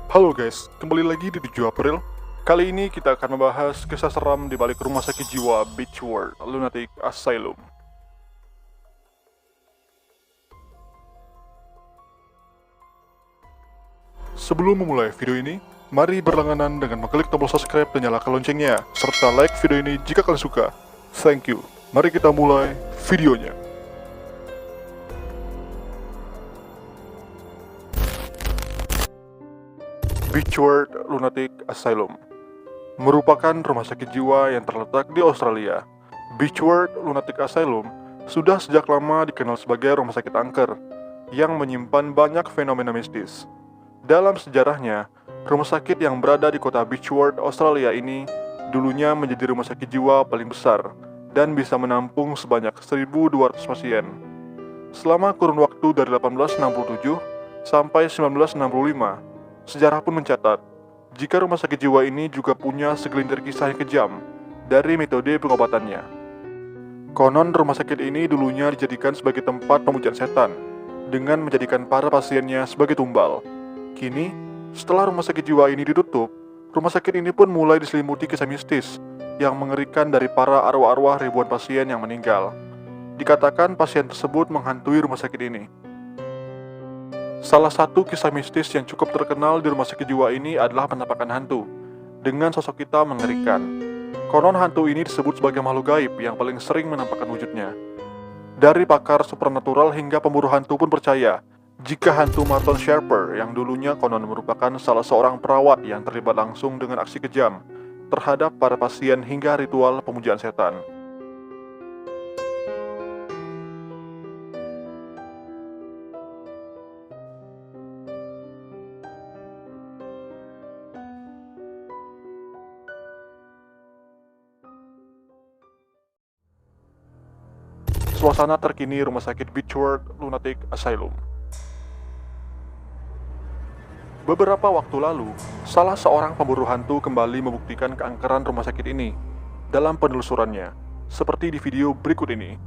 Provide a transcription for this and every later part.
Halo guys, kembali lagi di 7 April. Kali ini kita akan membahas kisah seram di balik rumah sakit jiwa Beechworth Lunatic Asylum. Sebelum memulai video ini, mari berlangganan dengan mengklik tombol subscribe dan nyalakan loncengnya, serta like video ini jika kalian suka. Thank you. Mari kita mulai videonya. Beechworth Lunatic Asylum merupakan rumah sakit jiwa yang terletak di Australia. Beechworth Lunatic Asylum sudah sejak lama dikenal sebagai rumah sakit angker yang menyimpan banyak fenomena mistis. Dalam sejarahnya, rumah sakit yang berada di kota Beechworth, Australia ini dulunya menjadi rumah sakit jiwa paling besar dan bisa menampung sebanyak 1.200 pasien. Selama kurun waktu dari 1867 sampai 1965, sejarah pun mencatat, jika rumah sakit jiwa ini juga punya segelintir kisah yang kejam dari metode pengobatannya. Konon rumah sakit ini dulunya dijadikan sebagai tempat pemujaan setan, dengan menjadikan para pasiennya sebagai tumbal. Kini, setelah rumah sakit jiwa ini ditutup, rumah sakit ini pun mulai diselimuti kisah mistis yang mengerikan dari para arwah-arwah ribuan pasien yang meninggal. Dikatakan pasien tersebut menghantui rumah sakit ini. Salah satu kisah mistis yang cukup terkenal di rumah sakit jiwa ini adalah penampakan hantu, dengan sosok hitam mengerikan. Konon hantu ini disebut sebagai makhluk gaib yang paling sering menampakkan wujudnya. Dari pakar supernatural hingga pemburu hantu pun percaya, jika hantu Martin Sharper yang dulunya konon merupakan salah seorang perawat yang terlibat langsung dengan aksi kejam terhadap para pasien hingga ritual pemujaan setan. Suasana terkini rumah sakit Beechworth Lunatic Asylum. Beberapa waktu lalu, salah seorang pemburu hantu kembali membuktikan keangkeran rumah sakit ini dalam penelusurannya, seperti di video berikut ini.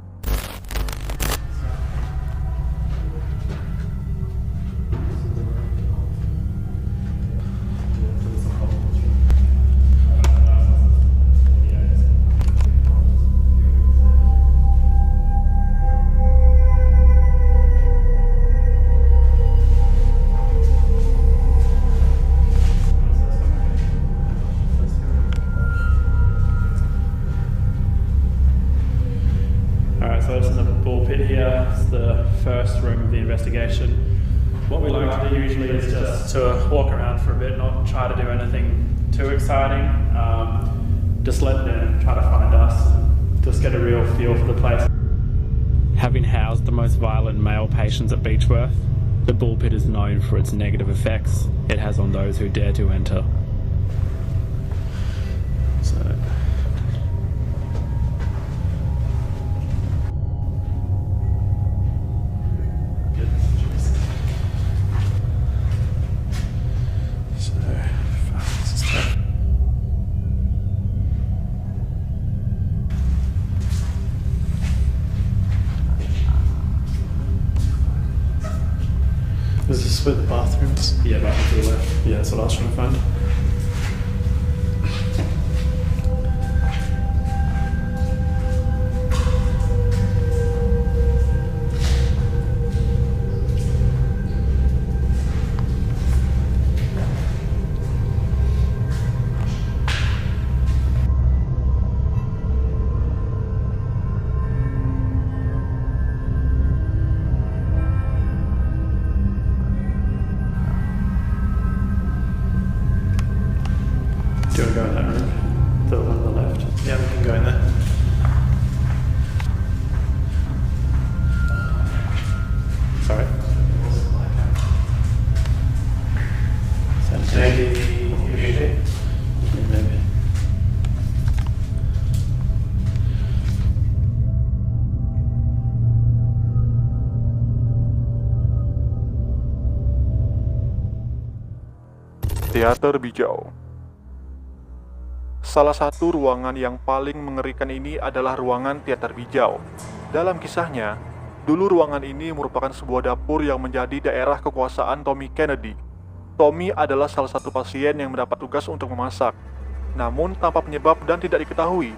So it's in the ball pit here. It's the first room of the investigation. What we like to do usually is just to walk around for a bit, not try to do anything too exciting. Just let them try to find us. Just get a real feel for the place. Having housed the most violent male patients at Beechworth, the ball pit is known for its negative effects it has on those who dare to enter. So. Is this where the bathrooms? Yeah, bathroom to the left. Yeah, that's what I was trying to find. Do you want to go in that room? The one on the left? Yeah, we can go in there. Sorry? Maybe humidity? Yeah, maybe. Teater Bijau. Salah satu ruangan yang paling mengerikan ini adalah ruangan teater Bijau. Dalam kisahnya, dulu ruangan ini merupakan sebuah dapur yang menjadi daerah kekuasaan Tommy Kennedy. Tommy adalah salah satu pasien yang mendapat tugas untuk memasak. Namun tanpa penyebab dan tidak diketahui,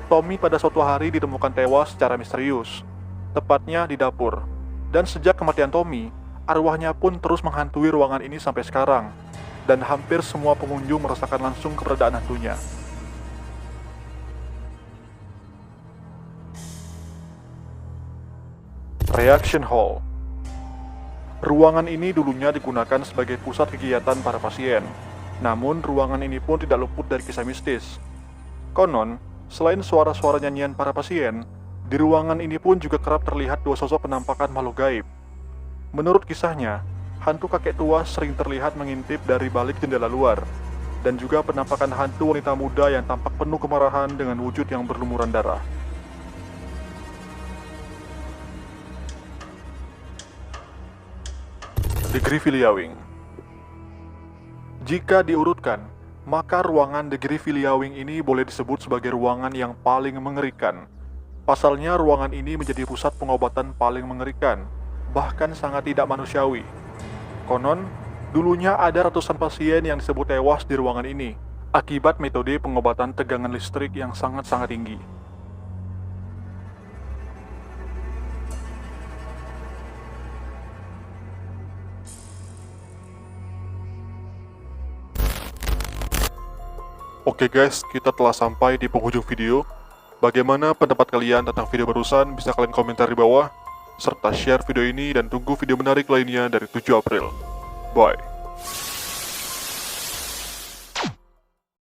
Tommy pada suatu hari ditemukan tewas secara misterius, tepatnya di dapur. Dan sejak kematian Tommy, arwahnya pun terus menghantui ruangan ini sampai sekarang, dan hampir semua pengunjung merasakan langsung keberadaan hantunya. Reaction Hall. Ruangan ini dulunya digunakan sebagai pusat kegiatan para pasien. Namun, ruangan ini pun tidak luput dari kisah mistis. Konon, selain suara-suara nyanyian para pasien, di ruangan ini pun juga kerap terlihat dua sosok penampakan makhluk gaib. Menurut kisahnya, hantu kakek tua sering terlihat mengintip dari balik jendela luar, dan juga penampakan hantu wanita muda yang tampak penuh kemarahan dengan wujud yang berlumuran darah. The Griffilia Wing. Jika diurutkan, maka ruangan The Griffilia Wing ini boleh disebut sebagai ruangan yang paling mengerikan. Pasalnya ruangan ini menjadi pusat pengobatan paling mengerikan, bahkan sangat tidak manusiawi. Konon, dulunya ada ratusan pasien yang disebut tewas di ruangan ini, akibat metode pengobatan tegangan listrik yang sangat-sangat tinggi. Oke guys, kita telah sampai di penghujung video. Bagaimana pendapat kalian tentang video barusan? Bisa kalian komentar di bawah, serta share video ini dan tunggu video menarik lainnya dari 7 April. Bye.